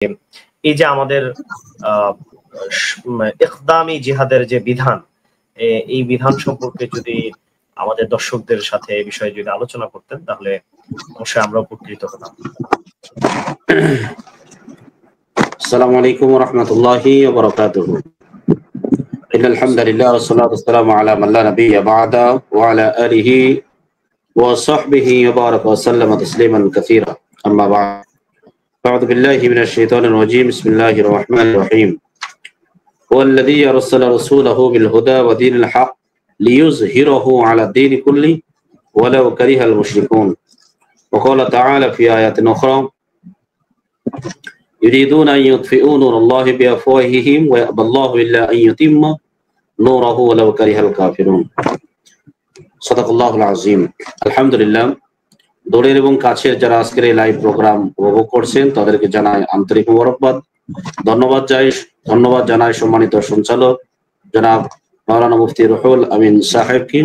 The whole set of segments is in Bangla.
এই যে আমাদের ইকদামি জিহাদের যে বিধান, এই বিধান সম্পর্কে যদি আমাদের দর্শকদের সাথে এই বিষয়ে যদি আলোচনা করতেন তাহলে অবশ্যই আমরা উপকৃত হতাম। আসসালামু আলাইকুম ওয়া রাহমাতুল্লাহি ওয়া বারাকাতুহু। ইন্নাল হামদালিল্লাহ ওয়া সলাতু ওয়াসসালামু আলা মান লা নাবিয়্যা বা'দা ওয়া আলা আলিহি ওয়া সাহবিহি ওয়া বারাকা ওয়া সাল্লামা তাসলিমান কাসীরা। আম্মা বা'দ। আউযু বিল্লাহি মিনাশ শাইতানির রাজীম। বিসমিল্লাহির রাহমানির রাহিম। ওয়াল্লাযী আরসালা রাসূলাহু বিল হুদা ওয়া দীনিল হক লিইয়ুযহিরাহু আলা দ্বীনি কুল্লি ওয়ালাউ কারিহাল মুশরিকুন। ওয়া ক্বালা তাআলা ফি আয়াতিন উখরা يريدون أن يطفئوا نور الله بأفواههم ويأبى الله إلا أن يتم نوره ولو كره الكافرون. صدق الله العظيم. আলহামদুলিল্লাহ, দূরের এবং কাছের যারা আজকের এই লাইভ প্রোগ্রাম উপভোগ করছেন তাদেরকে জানাই আন্তরিক মোবারকবাদ। ধন্যবাদ জানাই সম্মানিত সঞ্চালক জনাব মাওলানা মুফতি রুহুল আমিন সাহেবকে।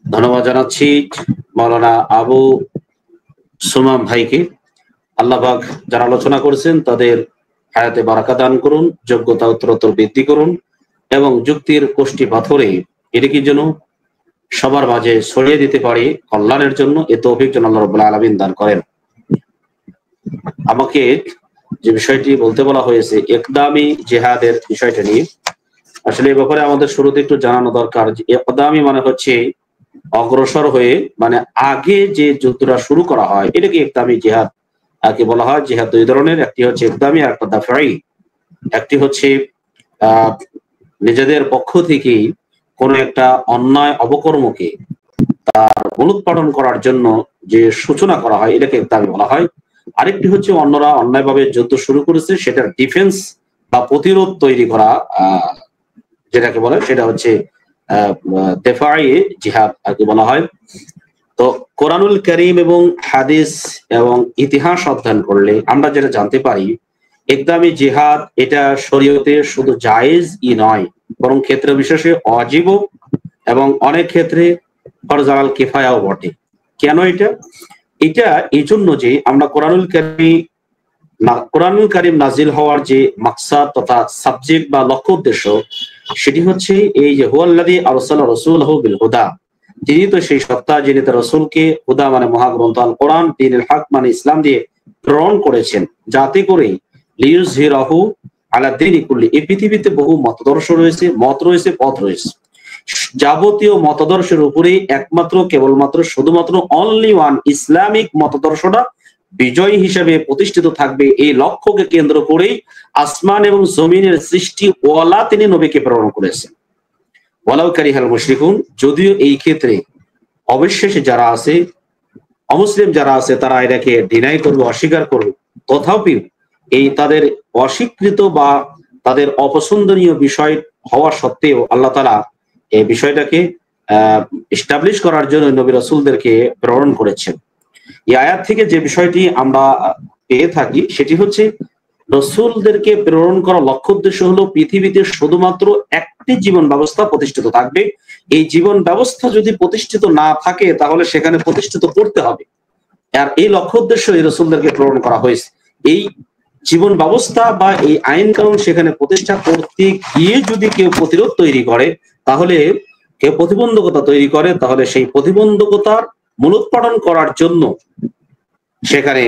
ধন্যবাদ জানাচ্ছি মাওলানা আবু সুমাম ভাইকে। আল্লাহ পাক যারা আলোচনা করেছেন তাদের হায়াতে বারাকা দান করুন, যোগ্যতা উত্তরোত্তর বৃদ্ধি করুন এবং যুক্তির কোষ্ঠী পাথরে এটিকে যেন সবার মাঝে ছড়িয়ে দিতে পারি কল্যাণের জন্য এ তৌফিক যেন আল্লাহ রাব্বুল আলামিন দান করেন। আমাকে যে বিষয়টি বলতে বলা হয়েছে ইকদামি জিহাদের বিষয়টা নিয়ে, আসলে এই ব্যাপারে আমাদের শুরুতে একটু জানানো দরকার যে ইকদামি মানে হচ্ছে অগ্রসর হয়ে, মানে আগে যে যুদ্ধটা শুরু করা হয় এটাকে ইকদামি জিহাদ কি বলা হয়। জিহাদ দুই ধরনের, একটি হচ্ছে ইকদামি আর একটা দাফাই। একটি হচ্ছে নিজেদের পক্ষ থেকে কোনো একটা অন্যায় অবকর্মকে তার মূলোৎপাটন করার জন্য যে সূচনা করা হয় এটাকে ইকদামি বলা হয়। আরেকটি হচ্ছে অন্যরা অন্যায়ভাবে যুদ্ধ শুরু করেছে সেটার ডিফেন্স বা প্রতিরোধ তৈরি করা, যেটাকে বলে সেটা হচ্ছে দেফাই জিহাদ আর কি বলা হয়। তো কোরআনুল কারীম এবং হাদিস এবং ইতিহাস অধ্যয়ন করলে আমরা যেটা জানতে পারি ইকদামি জিহাদ এটা শরীয়তে শুধু জায়েজই নয় বরং ক্ষেত্র বিশেষে ওয়াজিব এবং অনেক ক্ষেত্রে ফরজ আল কিফায়াও বটে। কেন এটা এই জন্য যে আমরা কোরআনুল কারীম নাজিল হওয়ার যে মাকসাদ তথা সাবজেক্ট বা লক্ষ্য উদ্দেশ্য সেটি হচ্ছে এই যে হুয়াল্লাযী আরসালা রাসূলাহু বিল হুদা, তিনি তো সেই সত্তা যিনি তার রাসূলকে হুদা মানে মহাগ্রন্থ আল কোরআন, দ্বীনুল হক মানে ইসলাম দিয়ে প্রেরণ করেছেন, যাতে করে লিইয়ুযহিরাহু আলা দ্বীনি কুল্লি। এই পৃথিবীতে বহু মতাদর্শ রয়েছে, মত রয়েছে, পথ রয়েছে। যাবতীয় মতাদর্শের উপরে একমাত্র কেবলমাত্র শুধুমাত্র অনলি ওয়ান ইসলামিক মতাদর্শটা বিজয় হিসেবে প্রতিষ্ঠিত থাকবে। এই লক্ষ্যকে কেন্দ্র করেই আসমান এবং জমিনের সৃষ্টি ওয়ালা তিনি নবীকে প্রেরণ করেছেন। ওয়ালাউ কারিহাল মুশরিকুন, যদিও এই ক্ষেত্রে অবিশ্বাসী যারা আছে, অমুসলিম যারা আছে তারা এটাকে ডিনাই করবে, অস্বীকার করবে, তথাপি এই তাদের অস্বীকৃত বা তাদের অপছন্দনীয় বিষয় হওয়া সত্ত্বেও আল্লাহ তাআলা এই বিষয়টাকে এস্টাবলিশ করার জন্য নবী রাসূলদেরকে প্রেরণ করেছেন। এই আয়াত থেকে যে বিষয়টি আমরা পেয়ে থাকি সেটি হচ্ছে রাসূলদেরকে প্রেরণ করার লক্ষ্য উদ্দেশ্য হলো পৃথিবীতে শুধুমাত্র একটি জীবন ব্যবস্থা প্রতিষ্ঠিত থাকবে। এই জীবন ব্যবস্থা যদি প্রতিষ্ঠিত না থাকে তাহলে সেখানে প্রতিষ্ঠিত করতে হবে, আর এই লক্ষ্য উদ্দেশ্য এই রাসূলদেরকে প্রেরণ করা হয়েছে। এই জীবন ব্যবস্থা বা এই আইন কানুন সেখানে প্রতিষ্ঠা করতে গিয়ে যদি কেউ প্রতিরোধ তৈরি করে, তাহলে কেউ প্রতিবন্ধকতা তৈরি করে, তাহলে সেই প্রতিবন্ধকতার মূলোৎপাটন করার জন্য সেখানে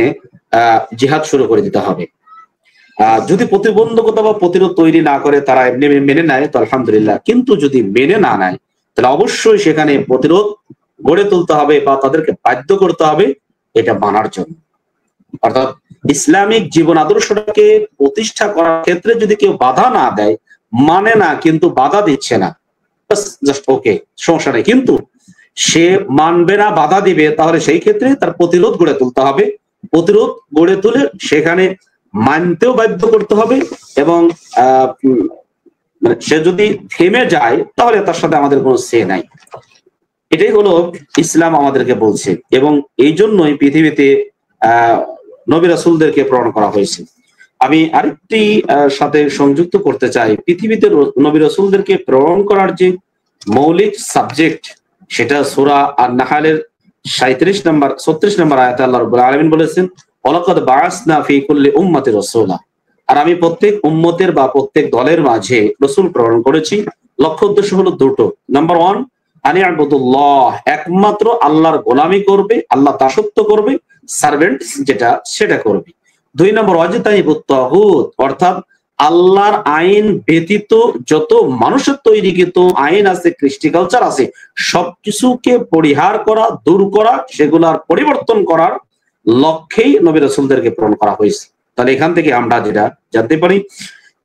জিহাদ শুরু করে দিতে হবে। যদি প্রতিবন্ধকতা বা প্রতিরোধ তৈরি না করে, তারা এমনি মেনে নেয় তো আলহামদুলিল্লাহ, কিন্তু যদি মেনে না নেয় তাহলে অবশ্যই সেখানে প্রতিরোধ গড়ে তুলতে হবে বা তাদেরকে বাধ্য করতে হবে এটা মানার জন্য। অর্থাৎ ইসলামিক জীবন আদর্শটাকে প্রতিষ্ঠা করার ক্ষেত্রে যদি কেউ বাধা না দেয়, মানে না কিন্তু বাধা দিচ্ছে না, জাস্ট ওকে সমস্যা নেই, কিন্তু সে মানবে না, বাধা দিবে, তাহলে সেই ক্ষেত্রে তার প্রতিরোধ গড়ে তুলতে হবে। প্রতিরোধ গড়ে তুলে সেখানে মানতেও বাধ্য করতে হবে এবং মানে সে যদি থেমে যায় তাহলে তার সাথে আমাদের কোনো সে নাই। এটাই হলো ইসলাম আমাদেরকে বলছে এবং এই জন্যই পৃথিবীতে নবী রাসূলদেরকে প্রেরণ করা হয়েছে। আমি আরেকটি সাথে সংযুক্ত করতে চাই, পৃথিবীতে নবী রাসূলদেরকে প্রেরণ করার যে মৌলিক সাবজেক্ট সেটা সূরা আন-নাহলের 36 নম্বর 36 নম্বর আয়াতে আল্লাহ রাব্বুল আলামিন বলেছেন ওয়ালাকাদ বাআসনা ফি কুল্লি উম্মাতির রাসূলা, আর আমি প্রত্যেক উম্মতের বা প্রত্যেক দলের মাঝে রসুল প্রেরণ করেছি। লক্ষ্য উদ্দেশ্য হলো দুটো। নাম্বার 1, আনি আবুদুল্লাহ, একমাত্র আল্লাহর গোলামি করবে, আল্লাহ দাসত্ব করবে, সার্ভেন্ট যেটা সেটা করবে। 2 নম্বর ওয়াজিতাইবুত তাগুত, অর্থাৎ আল্লাহর আইন ব্যতীত যত মানুষের তৈরিকৃত আইন আছে, কৃষ্টি কালচার আছে, সবকিছুকে পরিহার করা, দূর করা, সেগুলার পরিবর্তন করার লক্ষ্যেই নবী রাসূলদেরকে প্রেরণ করা হয়েছে। তাহলে এখান থেকে আমরা যেটা জানতে পারি,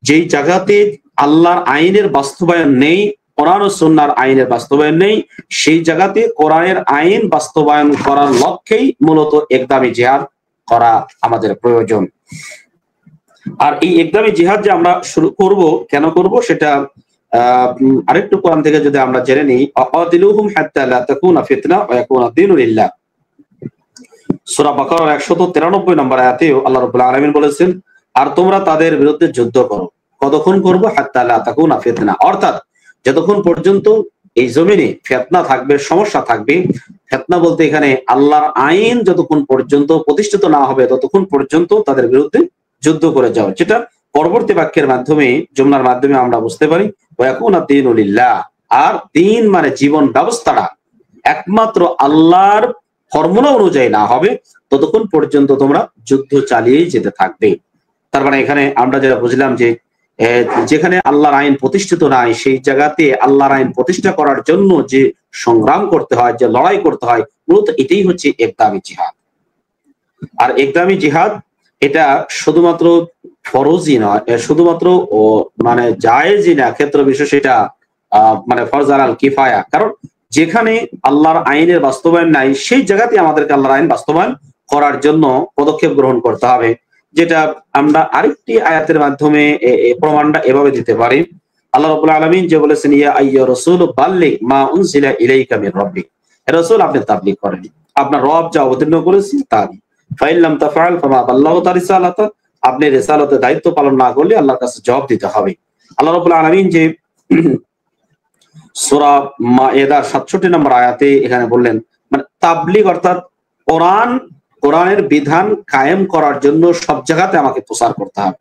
যেই জায়গাতে আল্লাহর আইনের বাস্তবায়ন নেই, কোরআন ও সুন্নাহর আইনের বাস্তবায়ন নেই, সেই জায়গাতে কোরআনের আইন বাস্তবায়ন করার লক্ষ্যেই মূলত একদামি জিহাদ করা আমাদের প্রয়োজন। আর এই একদামি জিহাদ যে আমরা শুরু করব, কেন করব সেটা আরেকটু কোরআন থেকে যদি আমরা জেনে নিই। আকাতিলুহুম হাত্তা লা তাকুনা ফিতনা ওয়া ইয়াকুনা দ্বীনু লিল্লাহ, সূরা বাকারার 193 নম্বর আয়াতে আল্লাহ রাব্বুল আলামিন বলেছেন, আর তোমরা তাদের বিরুদ্ধে যুদ্ধ করো। কতক্ষণ করবো? হাত্তা লা তাকুনা ফিতনা, অর্থাৎ যতক্ষণ পর্যন্ত এই জমিনে ফিতনা থাকবে, সমস্যা থাকবে। ফিতনা বলতে এখানে আল্লাহর আইন যতক্ষণ পর্যন্ত প্রতিষ্ঠিত না হবে ততক্ষণ পর্যন্ত তাদের বিরুদ্ধে যুদ্ধ করে যাও, যেটা পরবর্তী বাক্যের মাধ্যমে, জুমলার মাধ্যমে আমরা বুঝতে পারি। ওয়া ইয়াকুনা দ্বীনু লিল্লাহ, আর দ্বীন মানে জীবন ব্যবস্থাটা একমাত্র আল্লাহর ফর্মুলা অনুযায়ী না হবে ততক্ষণ পর্যন্ত তোমরা যুদ্ধ চালিয়েই যেতে থাকবে। তার মানে এখানে আমরা যেটা বুঝলাম যে যেখানে আল্লাহর আইন প্রতিষ্ঠিত নাই, সেই জায়গাতে আল্লাহর আইন প্রতিষ্ঠা করার জন্য যে সংগ্রাম করতে হয়, যে লড়াই করতে হয়, মূলত এটাই হচ্ছে একদামি জিহাদ। আর একদামি জিহাদ এটা শুধুমাত্র ফরজই নয়, শুধুমাত্র মানে জায়েজই না, ক্ষেত্র বিশেষ এটা মানে ফরজ আল কিফায়া। কারণ যেখানে আল্লাহর আইনের বাস্তবায়ন নাই, সেই জায়গাতে আমাদেরকে আল্লাহর আইন বাস্তবায়ন করার জন্য পদক্ষেপ গ্রহণ করতে হবে, যেটা আমরা আরেকটি আয়াতের মাধ্যমে প্রমাণটা এভাবে দিতে পারি। আল্লাহ রাব্বুল আলামিন যে বলেছেন, ইয়া আইয়ুর রাসূল বাল্লিগ মা উনজিলা ইলাইকা মির রাব্বিক, হে রাসূল আপনি তাবলীগ করেন, আপনার রব যা অবতীর্ণ করেছেন তা। ফাইন লাম তাফআল ফামা বাল্লাগতা রিসালাতা, আপনি রিসালাতের দায়িত্ব পালন না করলে আল্লাহর কাছে জবাব দিতে হবে। আল্লাহ রাব্বুল আলামিন যে সূরা মায়েদার 67 নম্বর আয়াতে এখানে বললেন, মানে তাবলীগ অর্থাৎ কোরআনের বিধান কায়েম করার জন্য সব জায়গাতে আমাকে প্রচার করতে হবে।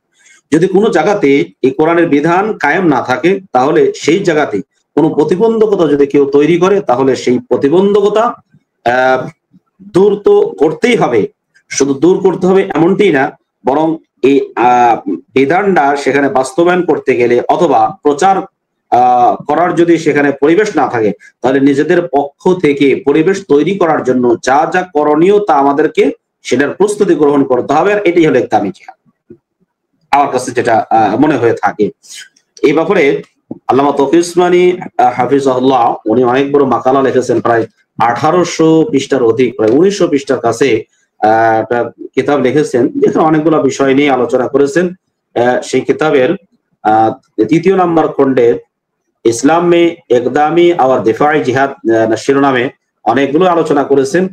যদি কোনো জায়গাতে এই কোরআনের বিধান কায়েম না থাকে, তাহলে সেই জায়গাতে কোনো প্রতিবন্ধকতা যদি কেউ তৈরি করে, তাহলে সেই প্রতিবন্ধকতা দূর তো করতেই হবে। শুধু দূর করতে হবে এমনটি না, বরং এই বিধানটা সেখানে বাস্তবায়ন করতে গেলে অথবা প্রচার করার যদি সেখানে পরিবেশ না থাকে, তাহলে নিজেদের পক্ষ থেকে পরিবেশ তৈরি করার জন্য যা যা করণীয় তা আমাদেরকে সেটার প্রস্তুতি গ্রহণ করতে হবে। আর এটাই হলো একদামি জিহাদ আমার কাছে যেটা মনে হয়ে থাকে। এই ব্যাপারে আল্লামা তকি উসমানী হাফিজাহুল্লাহ উনি অনেক বড় মাকালা লিখেছেন, প্রায় 1800 পৃষ্ঠার অধিক, প্রায় 1900 পৃষ্ঠার কাছে একটা কিতাব লিখেছেন, যেখানে অনেকগুলো বিষয় নিয়ে আলোচনা করেছেন। সেই কিতাবের 3 নম্বর খণ্ডে ইসলাম মে একদামি আর দিফাই জিহাদ শিরোনামে অনেকগুলো আলোচনা করেছেন।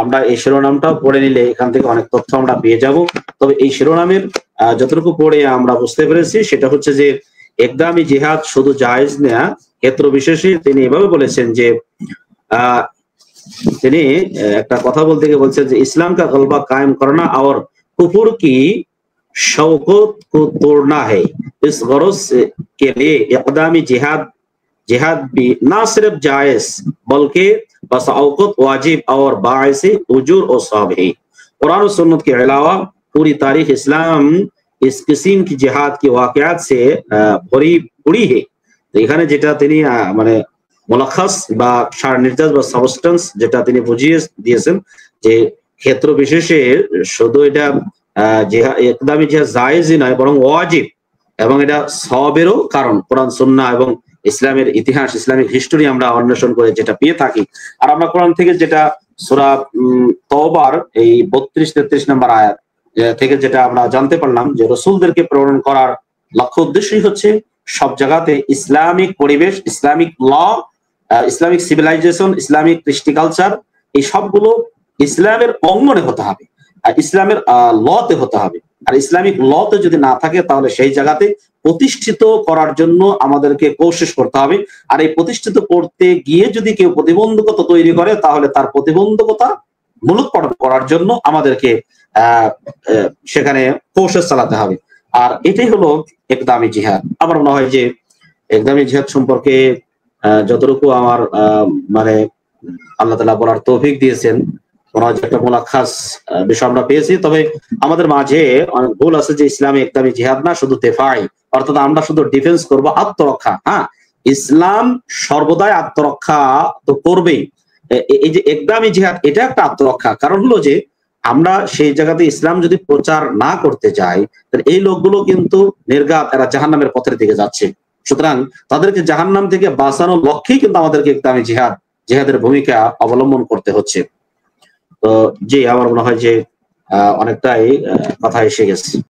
আমরা এই শিরোনামটা পড়ে নিলে এখান থেকে অনেক তথ্য আমরা পেয়ে যাব। তবে এই শিরোনামের যতটুকু পড়ে আমরা বুঝতে পেরেছি সেটা হচ্ছে যে একদামি জিহাদ শুধু জায়েজ না, ক্ষেত্র বিশেষে তিনি এভাবে বলেছেন যে তিনি একটা কথা বলতে গিয়ে বলছেন যে ইসলাম কা গলবা কায়েম করনা और कुफर की शौकत को तोड़ना है, इस गरज के लिए इक़दामी जिहाद भी ना सिर्फ जायज बल्कि बसऔक़त वाजिब और बाइस उजूर और सवाब है। कुरान और सुन्नत के अलावा पूरी तारीख इस्लाम इस किस्म की जिहाद की वाक़यात से भरी पड़ी है। तो এখানে যেটা তিনি মানে মুলাখাস বা সার নির্দেশ বা সাবস্টেন্স যেটা তিনি বুঝিয়ে দিয়েছেন যে ক্ষেত্র বিশেষে শুধু এটা একদমই যে জায়েজই নয় বরং ওয়াজিব, এবং এটা সওয়াবেরও কারণ। কোরআন সুন্নাহ এবং ইসলামের ইতিহাস, ইসলামিক হিস্টোরি আমরা অন্বেষণ করে যেটা পেয়ে থাকি। আর আমরা কোরআন থেকে যেটা সূরা তওবার এই 32-33 নম্বর আয়াত থেকে যেটা আমরা জানতে পারলাম যে রাসূলদেরকে প্রেরণ করার লক্ষ্য উদ্দেশ্যই হচ্ছে সব জায়গাতে ইসলামিক পরিবেশ, Islamic law, Islamic civilization, Islamic কৃষ্টি কালচার, এই সবগুলো ইসলামের অঙ্গনে হতে হবে, আর ইসলামের লতে হতে হবে। আর ইসলামিক লতে যদি না থাকে তাহলে সেই জায়গাতে প্রতিষ্ঠিত করার জন্য আমাদেরকে কোশিশ করতে হবে। আর এই প্রতিষ্ঠিত করতে গিয়ে যদি কেউ প্রতিবন্ধকতা তৈরি করে, তাহলে তার প্রতিবন্ধকতা মূলোৎপাটন করার জন্য আমাদেরকে সেখানে কোশিশ চালাতে হবে। আর এটাই হলো একদামি জিহাদ। আমার মনে হয় যে একদামি জিহাদ সম্পর্কে যতটুকু আমার মানে আল্লাহ তাআলা বলার তৌফিক দিয়েছেন, মনে হয় যে একটা মুলাখাস বিষয় আমরা পেয়েছি। তবে আমাদের মাঝে অনেক ভুল আছে যে ইসলামে একদামি জিহাদ না, শুধু দেফাই, অর্থাৎ আমরা শুধু ডিফেন্স করব, আত্মরক্ষা। হ্যাঁ, ইসলাম সর্বদাই আত্মরক্ষা তো করবেই। এই যে একদামি জিহাদ, এটা একটা আত্মরক্ষা। কারণ হলো যে আমরা সেই জায়গাতে ইসলাম যদি প্রচার না করতে যাই, তাহলে এই লোকগুলো কিন্তু নির্ঘাত এরা জাহান্নামের পথের দিকে যাচ্ছে। সুতরাং তাদেরকে জাহান্নাম থেকে বাঁচানোর লক্ষ্যেই কিন্তু আমাদেরকে একদামি জিহাদের ভূমিকা অবলম্বন করতে হচ্ছে। তো জি, আমার মনে হয় যে অনেকটাই কথা এসে গেছে।